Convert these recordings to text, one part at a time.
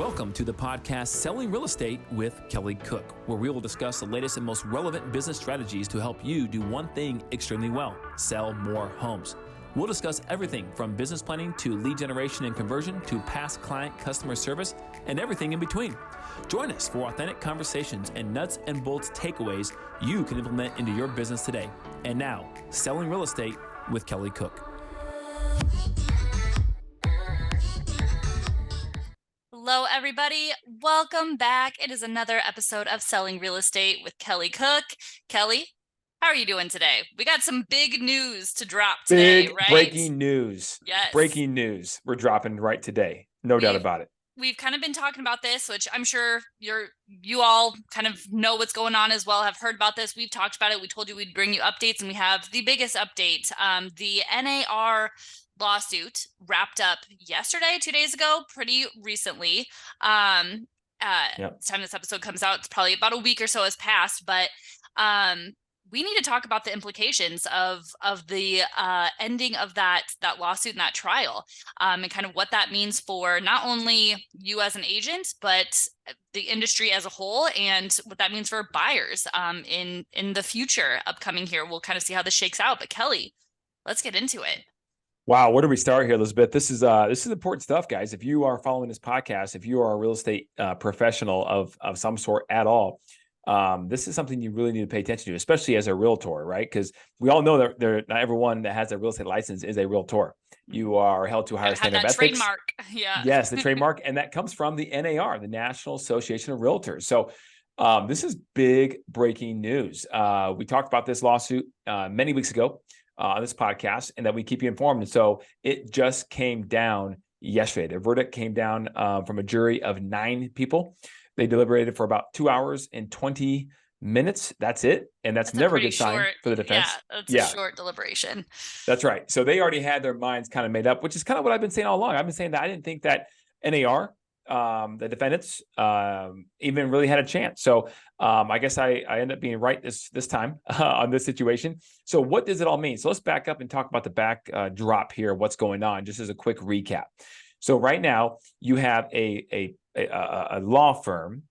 Welcome to the podcast Selling Real Estate with Kelly Cook, where we will discuss the latest and most relevant business strategies to help you do one thing extremely well: sell more homes. We'll discuss everything from business planning to lead generation and conversion to past client customer service and everything in between. Join us for authentic conversations and nuts and bolts takeaways you can implement into your business today. And now, Selling Real Estate with Kelly Cook. Hello, everybody. Welcome back. It is another episode of Selling Real Estate with Kelly Cook. Kelly, how are you doing today? We got some big news to drop today, right? Breaking news. Yes. Breaking news. We're dropping right today. No doubt about it. We've kind of been talking about this, which I'm sure you all kind of know what's going on as well, have heard about this. We've talked about it. We told you we'd bring you updates, and we have the biggest update. The NAR Lawsuit wrapped up yesterday, 2 days ago, pretty recently. Time this episode comes out, it's probably about a week or so has passed, but we need to talk about the implications of the ending of that lawsuit and that trial, and kind of what that means for not only you as an agent, but the industry as a whole, and what that means for buyers in the future upcoming here. We'll kind of see how this shakes out. But Kelly, let's get into it. Wow, where do we start here, Elizabeth? This is important stuff, guys. If you are following this podcast, if you are a real estate professional of some sort at all, this is something you really need to pay attention to, especially as a realtor, right? Because we all know that not everyone that has a real estate license is a realtor. You are held to a higher standard of ethics. Trademark, yeah. Yes, the trademark, and that comes from the NAR, the National Association of Realtors. So this is big breaking news. We talked about this lawsuit many weeks ago on this podcast, and that we keep you informed. And so it just came down yesterday. The verdict came down from a jury of 9 people. They deliberated for about 2 hours and 20 minutes. That's it. And that's never a good sign for the defense. Yeah, that's a short deliberation. That's right. So they already had their minds kind of made up, which is kind of what I've been saying all along. I've been saying that I didn't think that NAR, the defendants, even really had a chance. So I guess I ended up being right this time on this situation. So what does it all mean? So let's back up and talk about the backdrop here, what's going on, just as a quick recap. So right now you have a law firm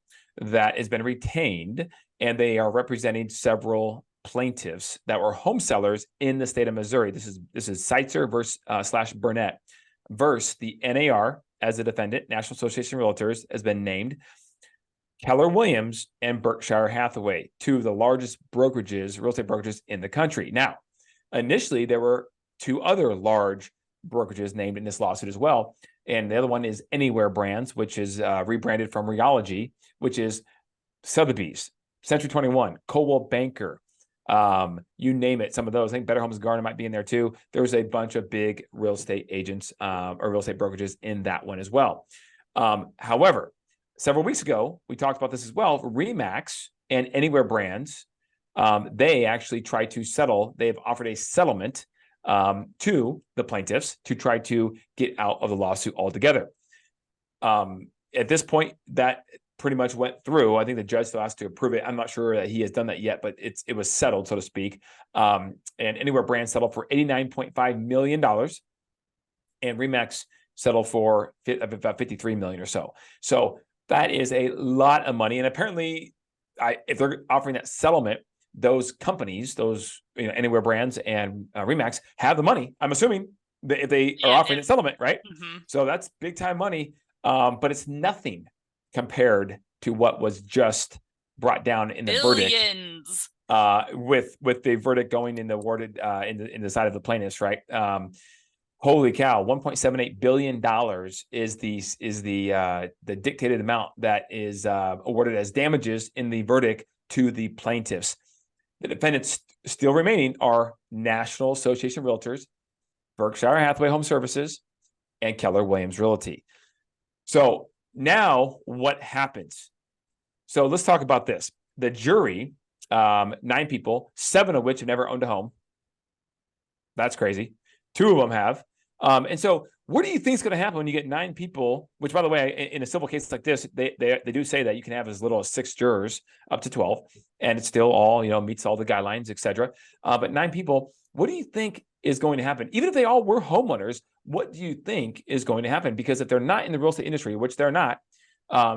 that has been retained, and they are representing several plaintiffs that were home sellers in the state of Missouri. This is Seitzer versus / Burnett versus the NAR as a defendant. National Association of Realtors has been named. Keller Williams and Berkshire Hathaway, 2 of the largest brokerages, real estate brokerages in the country. Now, initially there were 2 other large brokerages named in this lawsuit as well. And the other one is Anywhere Brands, which is rebranded from Realogy, which is Sotheby's, Century 21, Coldwell Banker, you name it. Some of those, I think Better Homes Garner might be in there too. There's a bunch of big real estate agents or real estate brokerages in that one as well. However, several weeks ago, we talked about this as well. RE/MAX and Anywhere Brands, they actually tried to settle. They've offered a settlement to the plaintiffs to try to get out of the lawsuit altogether. At this point, that pretty much went through. I think the judge still has to approve it. I'm not sure that he has done that yet, but it was settled, so to speak. And Anywhere Brands settled for $89.5 million, and RE/MAX settled for about $53 million or so. So that is a lot of money. And apparently, if they're offering that settlement, those companies, Anywhere Brands and RE/MAX have the money. I'm assuming that if they are offering a settlement, right? Mm-hmm. So that's big time money, but it's nothing compared to what was just brought down in the Billions. Verdict. With the verdict going in the awarded in the side of the plaintiffs, right? Holy cow! $1.78 billion is the dictated amount that is awarded as damages in the verdict to the plaintiffs. The defendants still remaining are National Association of Realtors, Berkshire Hathaway Home Services, and Keller Williams Realty. So now what happens? So let's talk about this. The jury, 9 people, 7 of which have never owned a home. That's crazy. 2 of them have. And so what do you think is going to happen when you get 9 people, which, by the way, in a civil case like this, they do say that you can have as little as 6 jurors up to 12, and it's still all, meets all the guidelines, et cetera. But 9 people, what do you think is going to happen? Even if they all were homeowners, what do you think is going to happen? Because if they're not in the real estate industry, which they're not,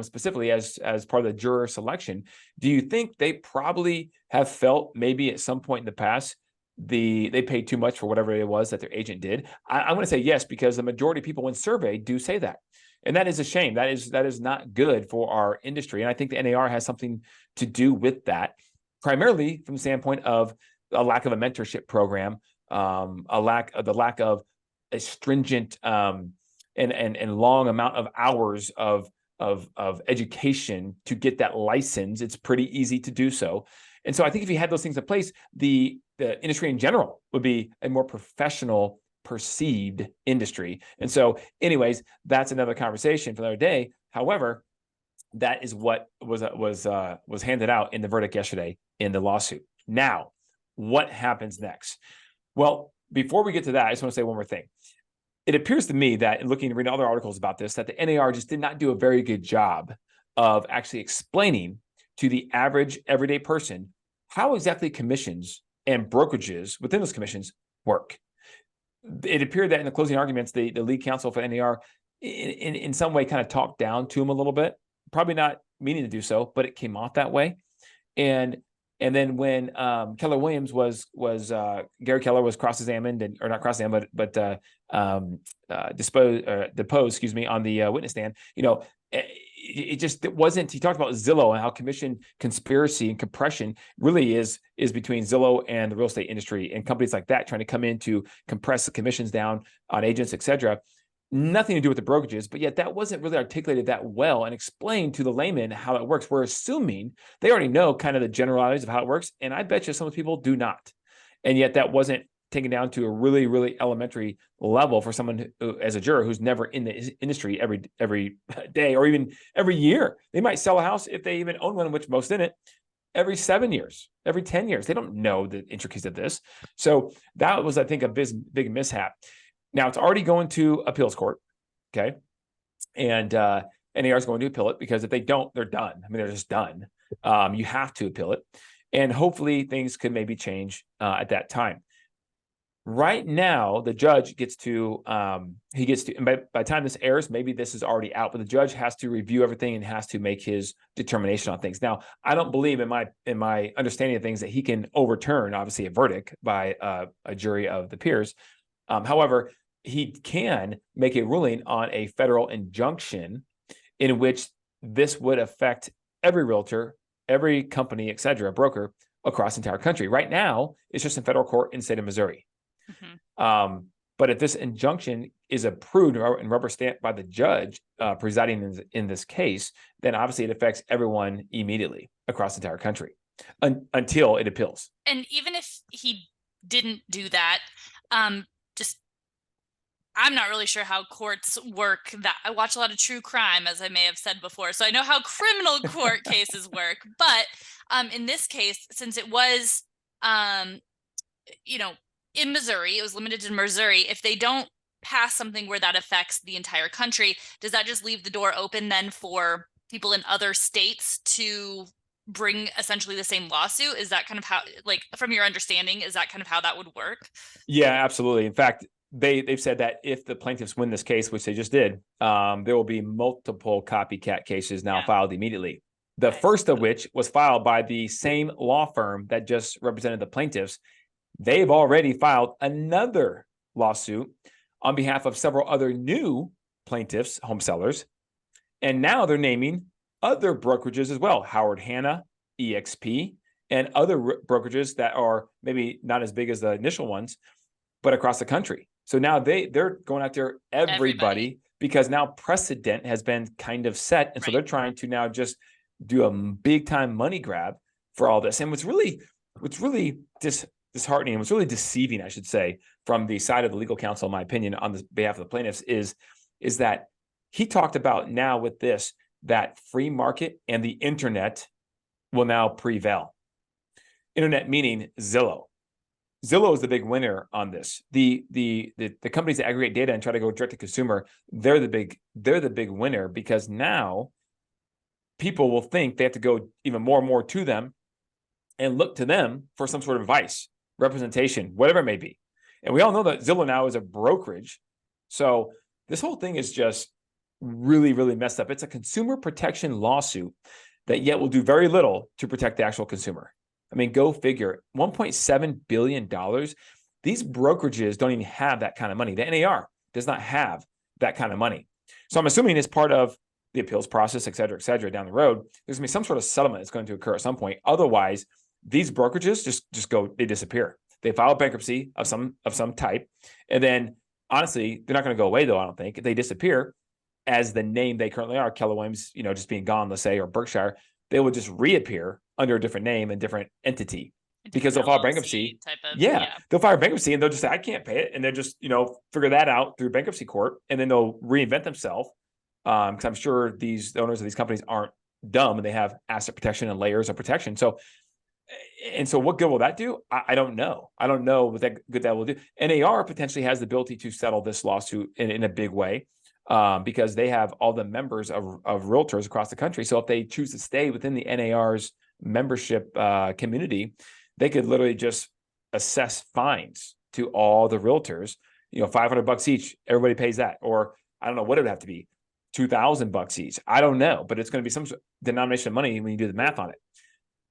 specifically as part of the juror selection, do you think they probably have felt maybe at some point in the past they paid too much for whatever it was that their agent did? I'm going to say yes, because the majority of people when surveyed do say that. And that is a shame. That is not good for our industry. And I think the NAR has something to do with that, primarily from the standpoint of a lack of a mentorship program, the lack of a stringent and long amount of hours of education to get that license. It's pretty easy to do so. And so I think if you had those things in place, the industry in general would be a more professional perceived industry. And so anyways, that's another conversation for another day. However, that is what was handed out in the verdict yesterday in the lawsuit. Now, what happens next? Well, before we get to that, I just want to say one more thing. It appears to me that in reading other articles about this, that the NAR just did not do a very good job of actually explaining to the average everyday person how exactly commissions and brokerages within those commissions work. It appeared that in the closing arguments, the lead counsel for NAR in some way kind of talked down to him a little bit, probably not meaning to do so, but it came off that way. And then when Keller Williams Gary Keller was cross-examined or not cross-examined, but deposed, on the witness stand, it wasn't. He talked about Zillow and how commission conspiracy and compression really is between Zillow and the real estate industry and companies like that trying to come in to compress the commissions down on agents, etc. Nothing to do with the brokerages, but yet that wasn't really articulated that well and explained to the layman how it works. We're assuming they already know kind of the generalities of how it works, and I bet you some people do not. And yet that wasn't taken down to a really, really elementary level for someone who, as a juror who's never in the industry every day or even every year. They might sell a house if they even own one, which most in it, every 7 years, every 10 years. They don't know the intricacies of this. So that was, I think, a big mishap. Now it's already going to appeals court, okay? And NAR is going to appeal it because if they don't, they're done. I mean, they're just done. You have to appeal it. And hopefully things could maybe change at that time. Right now, the judge gets to, and by the time this airs, maybe this is already out, but the judge has to review everything and has to make his determination on things. Now, I don't believe in my understanding of things that he can overturn, obviously, a verdict by a jury of the peers. However, he can make a ruling on a federal injunction in which this would affect every realtor, every company, et cetera, broker across the entire country. Right now, it's just in federal court in the state of Missouri. Mm-hmm. But if this injunction is approved and rubber stamped by the judge presiding in this case, then obviously it affects everyone immediately across the entire country until it appeals. And even if he didn't do that, I'm not really sure how courts work. That I watch a lot of true crime, as I may have said before, so I know how criminal court cases work. But in this case, since it was, in Missouri, it was limited to Missouri. If they don't pass something where that affects the entire country, does that just leave the door open then for people in other states to bring essentially the same lawsuit? Is that kind of how, from your understanding, is that kind of how that would work? Yeah, absolutely. In fact, they've said that if the plaintiffs win this case, which they just did, there will be multiple copycat cases now filed immediately. The first of which was filed by the same law firm that just represented the plaintiffs. They've already filed another lawsuit on behalf of several other new plaintiffs, home sellers. And now they're naming other brokerages as well, Howard Hanna, EXP, and other brokerages that are maybe not as big as the initial ones, but across the country. So now they're going after everybody because now precedent has been kind of set. And so they're trying to now just do a big time money grab for all this. And what's really disheartening and what's really deceiving, I should say, from the side of the legal counsel, in my opinion, on the behalf of the plaintiffs is that he talked about now with this, that free market and the internet will now prevail. Internet meaning Zillow. Zillow is the big winner on this. The companies that aggregate data and try to go direct to consumer, they're the big winner because now people will think they have to go even more and more to them and look to them for some sort of advice, representation, whatever it may be. And we all know that Zillow now is a brokerage. So this whole thing is just really, really messed up. It's a consumer protection lawsuit that yet will do very little to protect the actual consumer. I mean, go figure. $1.7 billion. These brokerages don't even have that kind of money. The NAR does not have that kind of money. So I'm assuming as part of the appeals process, et cetera, down the road, there's gonna be some sort of settlement that's going to occur at some point. Otherwise, these brokerages just go, they disappear. They file bankruptcy of some type. And then honestly, they're not going to go away though, I don't think. They disappear as the name they currently are, Keller Williams, just being gone, let's say, or Berkshire, they will just reappear under a different name and different entity. Because they'll file bankruptcy. They'll file bankruptcy and they'll just say, I can't pay it. And they'll just, figure that out through bankruptcy court. And then they'll reinvent themselves. Because I'm sure the owners of these companies aren't dumb and they have asset protection and layers of protection. So what good will that do? I don't know. I don't know what good that will do. NAR potentially has the ability to settle this lawsuit in a big way because they have all the members of realtors across the country. So if they choose to stay within the NAR's membership community, they could literally just assess fines to all the realtors, $500 each. Everybody pays that. Or I don't know what it would have to be, $2,000 each. I don't know, but it's going to be some denomination of money when you do the math on it.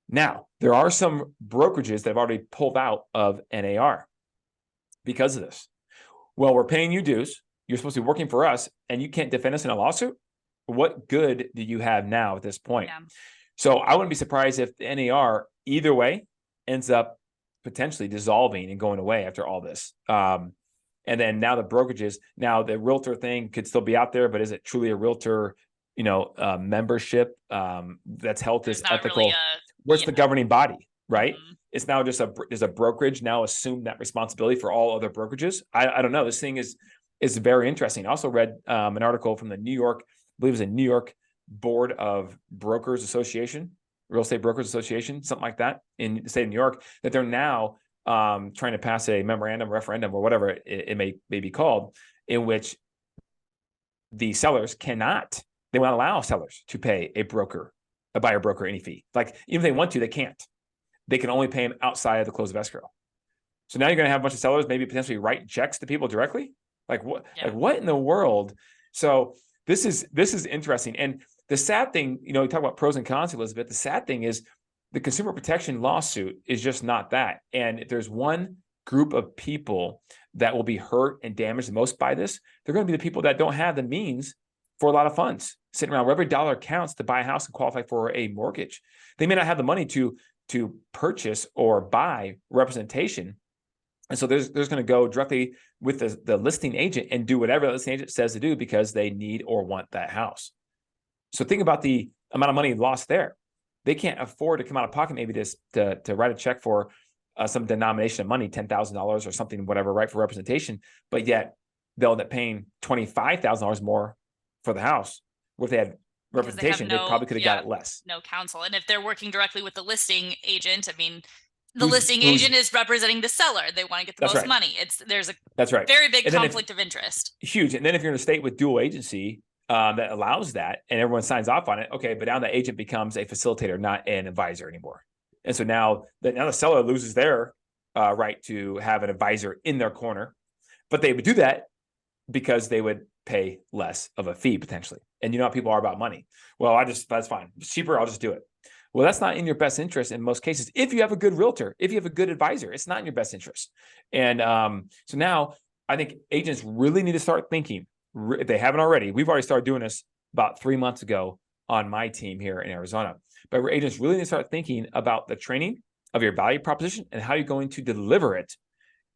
Now, there are some brokerages that have already pulled out of NAR because of this. Well, we're paying you dues. You're supposed to be working for us, and you can't defend us in a lawsuit. What good do you have now at this point? Yeah. So I wouldn't be surprised if the NAR either way ends up potentially dissolving and going away after all this. And then now the brokerages, now the realtor thing could still be out there, but is it truly a realtor, membership that's held as ethical? Really what's the governing body, right? Mm-hmm. It's now just does a brokerage now assume that responsibility for all other brokerages? I don't know. This thing is very interesting. I also read an article from the New York, I believe it was a New York Board of Brokers Association, Real Estate Brokers Association, something like that in the state of New York, that they're now trying to pass a memorandum, referendum, or whatever it may be called, in which the sellers they won't allow sellers to pay a buyer broker any fee. Like even if they want to, they can't. They can only pay them outside of the close of escrow. So now you're going to have a bunch of sellers maybe potentially write checks to people directly. Like what? Yeah. Like what in the world? So this is interesting. And the sad thing, we talk about pros and cons, Elizabeth. The sad thing is the consumer protection lawsuit is just not that. And if there's one group of people that will be hurt and damaged the most by this, they're going to be the people that don't have the means for a lot of funds sitting around where every dollar counts to buy a house and qualify for a mortgage. They may not have the money to purchase or buy representation. And so there's going to go directly with the listing agent and do whatever the listing agent says to do because they need or want that house. So think about the amount of money lost there. They can't afford to come out of pocket maybe to write a check for some denomination of money, $10,000 or something, whatever, right, for representation. But yet they'll end up paying $25,000 more for the house. What if they had representation? They probably could have got it less. No counsel. And if they're working directly with the listing agent, I mean, the listing agent is representing the seller. They want to get the most money. There's a very big conflict of interest. Huge. And then if you're in a state with dual agency that allows that and everyone signs off on it, okay, but now the agent becomes a facilitator, not an advisor anymore. And so now the seller loses their right to have an advisor in their corner, but they would do that because they would pay less of a fee potentially. And you know how people are about money. Well, that's fine. It's cheaper. I'll just do it. Well, that's not in your best interest in most cases. If you have a good realtor, if you have a good advisor, it's not in your best interest. And so now I think agents really need to start thinking, if they haven't already. We've already started doing this about 3 months ago on my team here in Arizona. But agents really need to start thinking about the training of your value proposition and how you're going to deliver it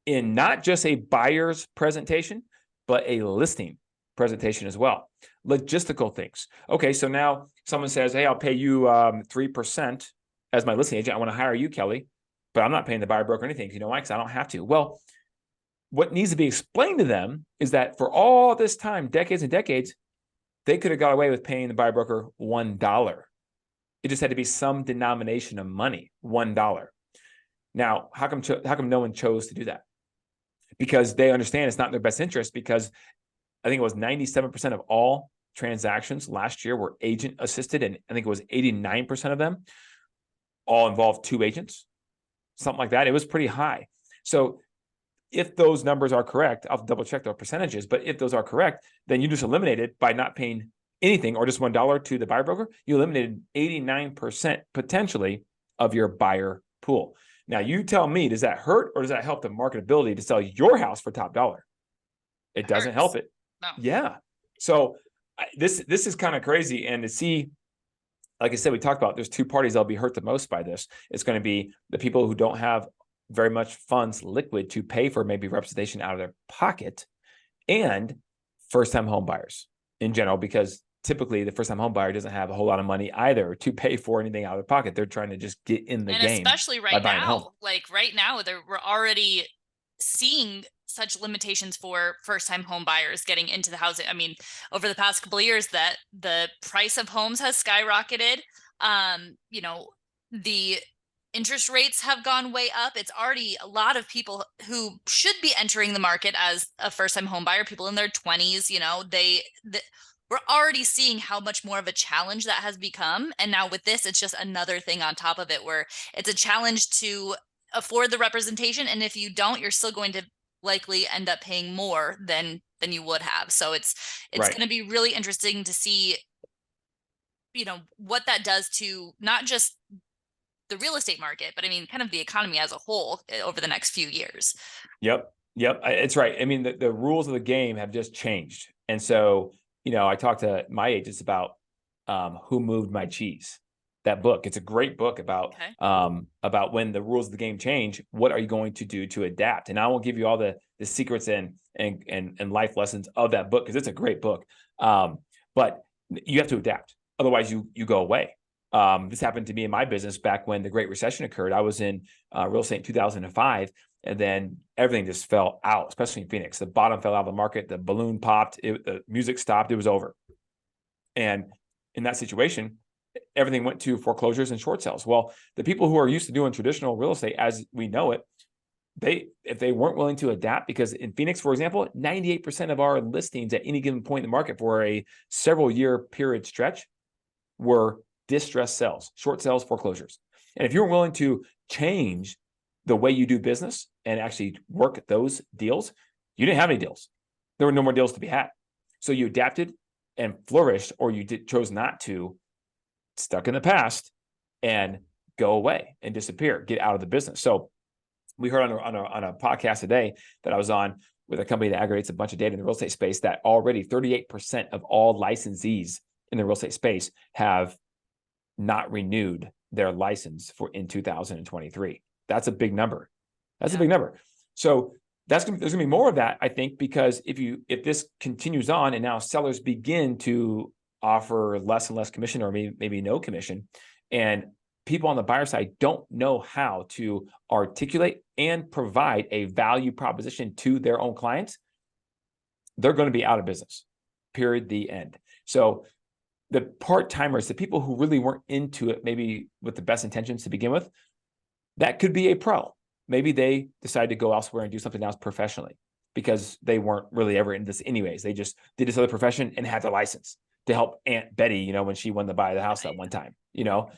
in not just a buyer's presentation, but a listing presentation as well. Logistical things. Okay, so now someone says, hey, I'll pay you 3% as my listing agent. I want to hire you, Kelly, but I'm not paying the buyer broker anything. You know why? Because I don't have to. Well, what needs to be explained to them is that for all this time, decades and decades, they could have got away with paying the buyer broker $1. It just had to be some denomination of money, $1. Now, how come no one chose to do that? Because they understand it's not in their best interest, because I think it was 97% of all transactions last year were agent assisted. And I think it was 89% of them all involved two agents, something like that. It was pretty high. So if those numbers are correct, I'll double check the percentages, but if those are correct, then you just eliminated by not paying anything or just $1 to the buyer broker, you eliminated 89% potentially of your buyer pool. Now you tell me, does that hurt or does that help the marketability to sell your house for top dollar? It doesn't help it. No. Yeah. So this is kind of crazy. And to see, like I said, we talked about there's two parties that'll be hurt the most by this. It's going to be the people who don't have very much funds liquid to pay for maybe representation out of their pocket, and first-time home buyers in general, because typically the first-time home buyer doesn't have a whole lot of money either to pay for anything out of their pocket. They're trying to just get in the and game. Especially right now, we're already seeing such limitations for first-time home buyers getting into the housing. I mean, over the past couple of years, that the price of homes has skyrocketed. You know, the interest rates have gone way up. It's already a lot of people who should be entering the market as a first-time home buyer, people in their 20s, you know, we're already seeing how much more of a challenge that has become. And now with this, it's just another thing on top of it, where it's a challenge to afford the representation. And if you don't, you're still going to likely end up paying more than you would have. So it's Right. going to be really interesting to see, you know, what that does to not just the real estate market, but I mean, kind of the economy as a whole over the next few years. Yep. It's right. I mean, the rules of the game have just changed. And so, you know, I talked to my agents about Who Moved My Cheese, that book. It's a great book about when the rules of the game change, what are you going to do to adapt? And I won't give you all the secrets and life lessons of that book, because it's a great book. But you have to adapt. Otherwise you go away. This happened to me in my business back when the Great Recession occurred. I was in real estate in 2005, and then everything just fell out, especially in Phoenix. The bottom fell out of the market. The balloon popped. The music stopped. It was over. And in that situation, everything went to foreclosures and short sales. Well, the people who are used to doing traditional real estate as we know it, if they weren't willing to adapt, because in Phoenix, for example, 98% of our listings at any given point in the market for a several year period stretch were distressed sales, short sales, foreclosures. And if you were willing to change the way you do business and actually work those deals, you didn't have any deals. There were no more deals to be had. So you adapted and flourished, or you chose not to, stuck in the past, and go away and disappear, get out of the business. So we heard on a podcast today that I was on with a company that aggregates a bunch of data in the real estate space, that already 38% of all licensees in the real estate space have not renewed their license in 2023. That's a big number. That's a big number. So there's going to be more of that, I think, because if this continues on and now sellers begin to offer less and less commission, or maybe no commission, and people on the buyer side don't know how to articulate and provide a value proposition to their own clients, they're going to be out of business. Period. The end. So the part-timers, the people who really weren't into it, maybe with the best intentions to begin with, that could be a pro. Maybe they decide to go elsewhere and do something else professionally, because they weren't really ever in this anyways. They just did this other profession and had the license to help Aunt Betty, you know, when she won the buy of the house that one time, you know,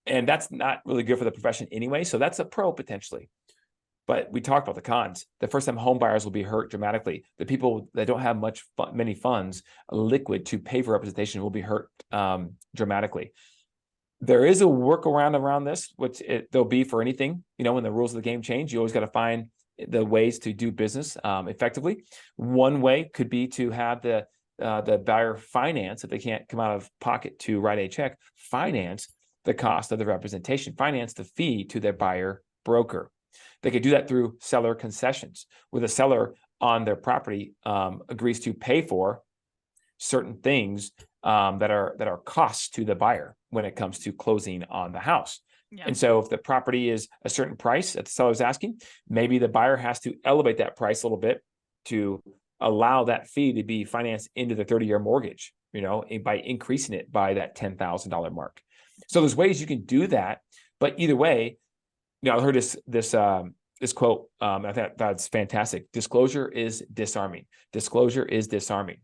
and that's not really good for the profession anyway. So that's a pro potentially. But we talked about the cons. The first-time home buyers will be hurt dramatically. The people that don't have many funds liquid to pay for representation will be hurt dramatically. There is a workaround around this, which there'll be for anything. You know, when the rules of the game change, you always got to find the ways to do business effectively. One way could be to have the buyer finance, if they can't come out of pocket to write a check, finance the cost of the representation, finance the fee to their buyer broker. They could do that through seller concessions, where the seller on their property agrees to pay for certain things that are costs to the buyer when it comes to closing on the house. Yeah. And so if the property is a certain price that the seller is asking, maybe the buyer has to elevate that price a little bit to allow that fee to be financed into the 30-year mortgage, you know, by increasing it by that $10,000 mark. So there's ways you can do that, but either way, you know, I heard this quote, I thought that's fantastic. Disclosure is disarming. Disclosure is disarming.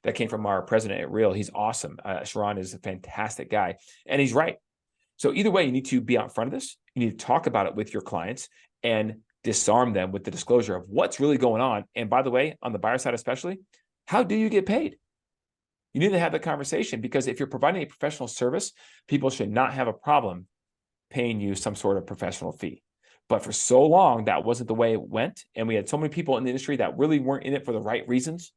That came from our president at Real. He's awesome. Sharon is a fantastic guy, and he's right. So either way, you need to be out front of this. You need to talk about it with your clients and disarm them with the disclosure of what's really going on. And by the way, on the buyer side especially, how do you get paid? You need to have that conversation, because if you're providing a professional service, people should not have a problem paying you some sort of professional fee. But for so long, that wasn't the way it went. And we had so many people in the industry that really weren't in it for the right reasons,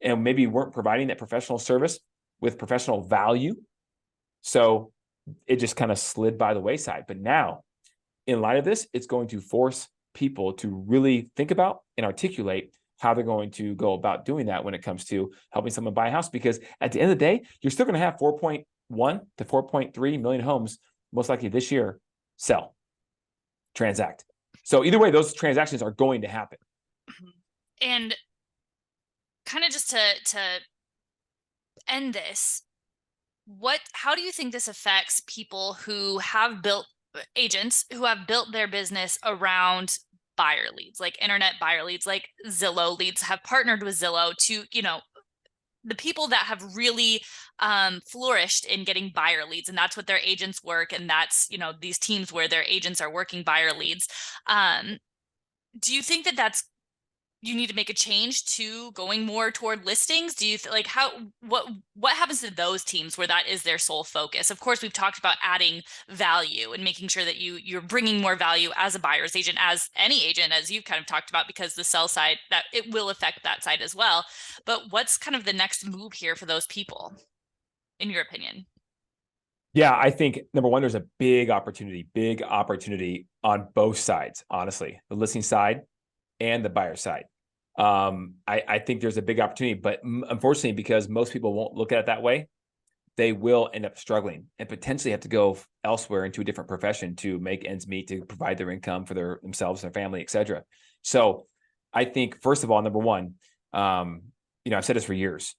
and maybe weren't providing that professional service with professional value. So it just kind of slid by the wayside. But now, in light of this, it's going to force people to really think about and articulate how they're going to go about doing that when it comes to helping someone buy a house. Because at the end of the day, you're still going to have 4.1 to 4.3 million homes, most likely this year, sell, transact. So either way, those transactions are going to happen. And kind of just to end this, how do you think this affects people who have built, agents who have built their business around buyer leads, like internet buyer leads, like Zillow leads, have partnered with Zillow to, the people that have really flourished in getting buyer leads, and that's what their agents work, and that's, these teams where their agents are working buyer leads. Do you think that you need to make a change to going more toward listings? Do you what happens to those teams where that is their sole focus? Of course, we've talked about adding value and making sure that you're bringing more value as a buyer's agent, as any agent, as you've kind of talked about, because the sell side, that it will affect that side as well. But what's kind of the next move here for those people, in your opinion? Yeah, I think number one, there's a big opportunity on both sides, honestly, the listing side and the buyer side. I think there's a big opportunity, but unfortunately, because most people won't look at it that way, they will end up struggling and potentially have to go elsewhere into a different profession to make ends meet, to provide their income for themselves, their family, etc. So I think, first of all, number one, I've said this for years.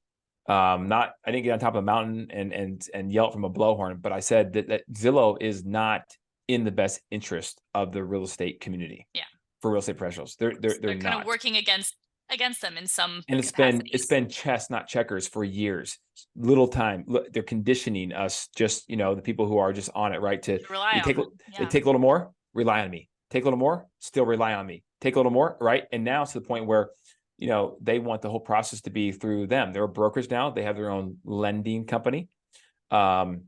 I didn't get on top of a mountain and yell from a blowhorn, but I said that Zillow is not in the best interest of the real estate community. Yeah. For real estate professionals, they're kind not. of working against them in some and capacities. It's been chess, not checkers, for years. Little time. Look, they're conditioning us, just the people who are just on it, right? To rely on them. Yeah. They take a little more, rely on me. Take a little more, still rely on me. Take a little more, right? And now it's to the point where they want the whole process to be through them. They're brokers now. They have their own lending company, and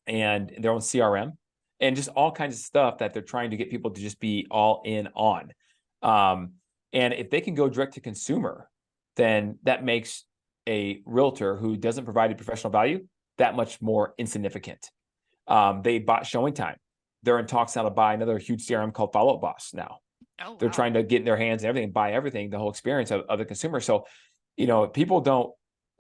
their own CRM, and just all kinds of stuff that they're trying to get people to just be all in on. And if they can go direct to consumer, then that makes a realtor who doesn't provide a professional value that much more insignificant. They bought Showing Time. They're in talks now to buy another huge CRM called Follow Up Boss now. Oh, wow. They're trying to get in their hands and everything, buy everything, the whole experience of the consumer. So, if people don't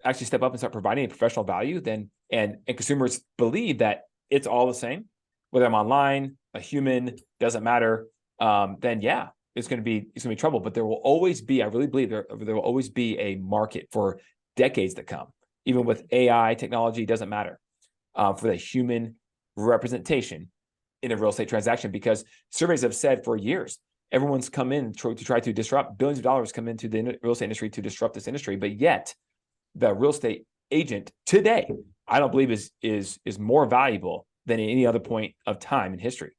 actually step up and start providing a professional value, then and consumers believe that it's all the same, whether I'm online, a human, doesn't matter, then yeah, it's going to be trouble. But there will always be, I really believe there will always be a market for decades to come, even with AI technology, doesn't matter, for the human representation in a real estate transaction, because surveys have said for years, everyone's come in to try to disrupt. Billions of dollars come into the real estate industry to disrupt this industry, but yet the real estate agent today, I don't believe is more valuable than at any other point of time in history.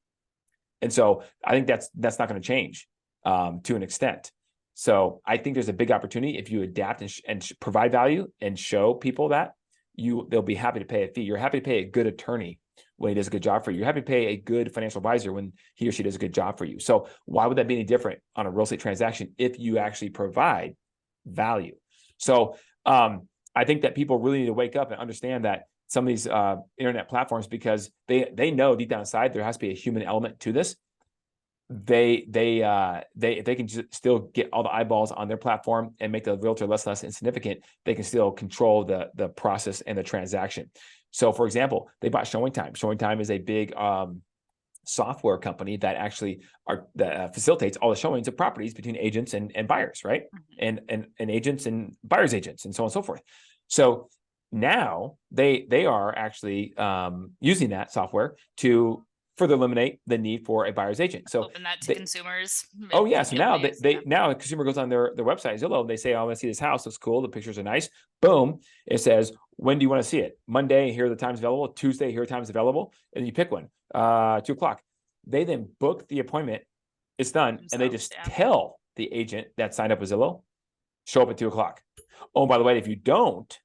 And so I think that's not going to change to an extent. So I think there's a big opportunity if you adapt and provide value and show people that they'll be happy to pay a fee. You're happy to pay a good attorney when he does a good job for you. You're happy to pay a good financial advisor when he or she does a good job for you. So why would that be any different on a real estate transaction if you actually provide value? So I think that people really need to wake up and understand that some of these internet platforms, because they know deep down inside there has to be a human element to this. They if they can just still get all the eyeballs on their platform and make the realtor less insignificant, they can still control the process and the transaction. So, for example, they bought Showing Time. Showing Time is a big software company that actually facilitates all the showings of properties between agents and buyers, right? And agents and buyers agents and so on and so forth. So now they are actually using that software to further eliminate the need for a buyer's agent. So open that to consumers. Oh yeah. So now now a consumer goes on their website, Zillow, and they say, "Oh, I want to see this house. Looks cool. The pictures are nice." Boom. It says, "When do you want to see it?" Monday, here are the times available. Tuesday, here are times available. And you pick one, 2:00. They then book the appointment It's done. And they just tell the agent that signed up with Zillow, show up at 2:00. Oh, by the way, if you don't,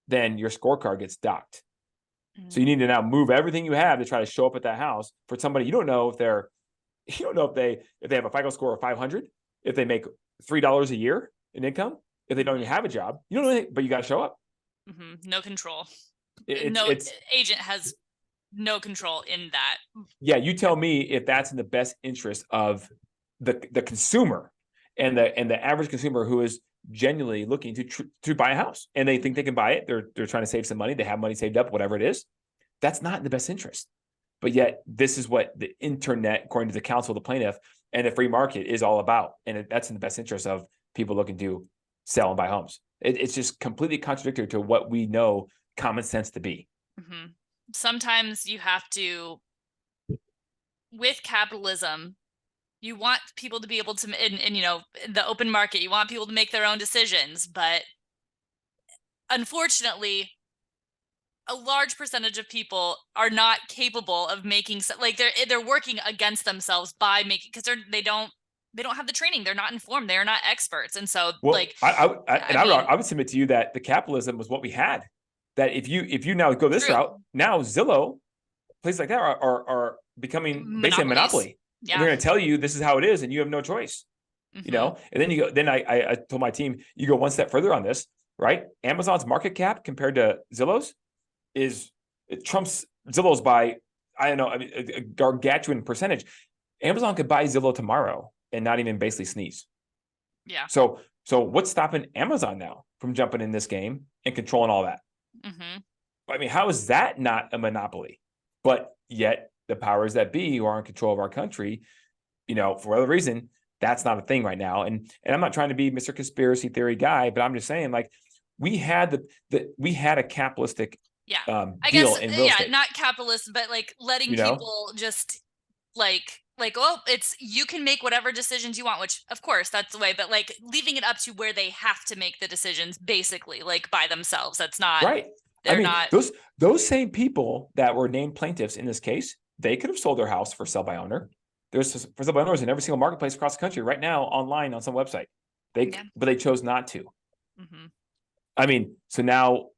then your scorecard gets docked. So you need to now move everything you have to try to show up at that house for somebody. You don't know if they have a FICO score of 500, if they make $3 a year in income, if they don't even have a job, you don't know anything, but you got to show up. No control. It's agent has no control in that. Yeah. You tell me if that's in the best interest of the consumer and the average consumer who is genuinely looking to buy a house and they think they can buy it. They're trying to save some money. They have money saved up, whatever it is. That's not in the best interest. But yet this is what the internet, according to the counsel of the plaintiff and the free market, is all about. And that's in the best interest of people looking to sell and buy homes. It's just completely contradictory to what we know common sense to be. Sometimes you have to, with capitalism, you want people to be able to, in the open market, you want people to make their own decisions. But unfortunately, a large percentage of people are not capable of making, like they're working against themselves by making, because they don't have the training. They're not informed. They're not experts. And so I would submit to you that the capitalism was what we had, that if you now go this route, now Zillow, places like that are becoming basically a monopoly. Yeah. They're going to tell you this is how it is, and you have no choice. And then you go. Then I told my team, you go one step further on this, right? Amazon's market cap compared to Zillow's it trumps Zillow's by, I don't know, a gargantuan percentage. Amazon could buy Zillow tomorrow and not even basically sneeze. Yeah. So what's stopping Amazon now from jumping in this game and controlling all that? I mean, how is that not a monopoly? But yet the powers that be who are in control of our country, for whatever reason, that's not a thing right now. And I'm not trying to be Mr. Conspiracy Theory guy, but I'm just saying, like, we had a capitalistic I deal guess, in real estate. Not capitalist, but like letting people just like, oh, it's, you can make whatever decisions you want, which of course that's the way, but like leaving it up to where they have to make the decisions basically like by themselves. That's not right. I mean, those same people that were named plaintiffs in this case, they could have sold their house for sell by owner. There's for sell by owners in every single marketplace across the country right now online on some website. But they chose not to. I mean, so now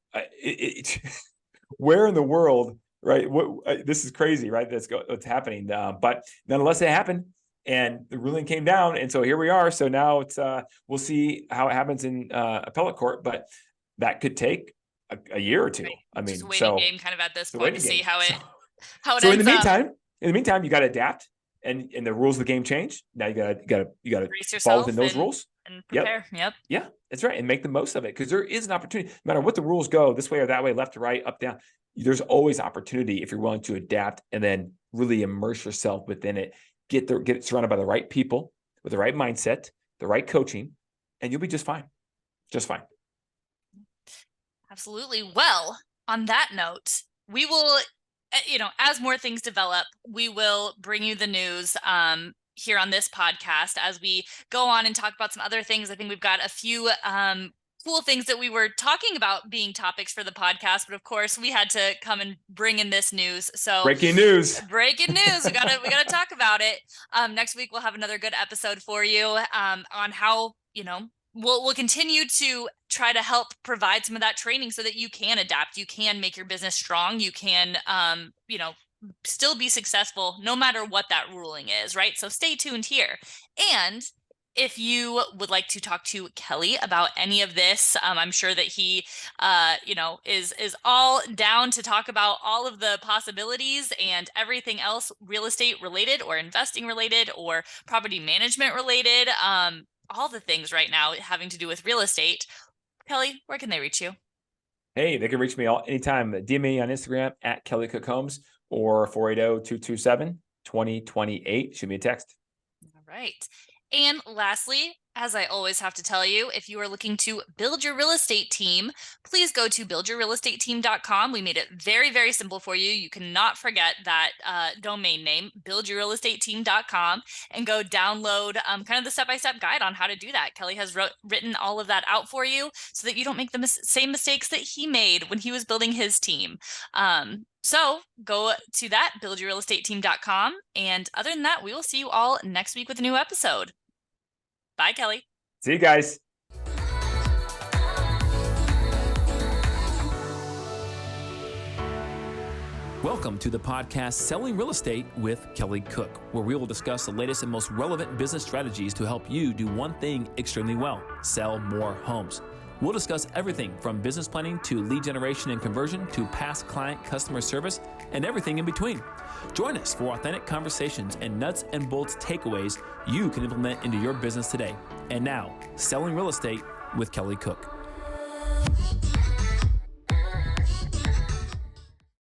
where in the world, right? This is crazy, right? What's happening. But nonetheless, it happened, and the ruling came down, and so here we are. So now it's we'll see how it happens in appellate court, but that could take a year or two. Right. I mean, just a waiting game kind of at this point to see how it ends in the meantime, you got to adapt, and the rules of the game change. Now you got to follow within those rules and prepare. Yep. Yeah, that's right, and make the most of it, because there is an opportunity. No matter what the rules go, this way or that way, left to right, up, down, there's always opportunity if you're willing to adapt and then really immerse yourself within it. Get surrounded by the right people with the right mindset, the right coaching, and you'll be just fine. Just fine. Absolutely. Well, on that note, we will, as more things develop, we will bring you the news here on this podcast as we go on and talk about some other things. I think we've got a few cool things that we were talking about being topics for the podcast, but of course we had to come and bring in this news. So breaking news. We gotta talk about it. Next week we'll have another good episode for you on how, we'll continue to try to help provide some of that training so that you can adapt, you can make your business strong, you can, still be successful no matter what that ruling is, right? So stay tuned here. And if you would like to talk to Kelly about any of this, I'm sure that he, is all down to talk about all of the possibilities and everything else real estate related or investing related or property management related, all the things right now having to do with real estate. Kelly, where can they reach you? Hey, they can reach me anytime. DM me on Instagram at Kelly Cook Homes or 480-227-2028. Shoot me a text. All right. And lastly, As I always have to tell you, if you are looking to build your real estate team, please go to buildyourrealestateteam.com. We made it very, very simple for you. You cannot forget that domain name, buildyourrealestateteam.com, and go download kind of the step-by-step guide on how to do that. Kelly has written all of that out for you so that you don't make the same mistakes that he made when he was building his team. So go to that, buildyourrealestateteam.com. And other than that, we will see you all next week with a new episode. Bye, Kelly. See you guys. Welcome to the podcast Selling Real Estate with Kelly Cook, where we will discuss the latest and most relevant business strategies to help you do one thing extremely well: sell more homes. We'll discuss everything from business planning to lead generation and conversion to past client customer service and everything in between. Join us for authentic conversations and nuts and bolts takeaways you can implement into your business today. And now, Selling Real Estate with Kelly Cook.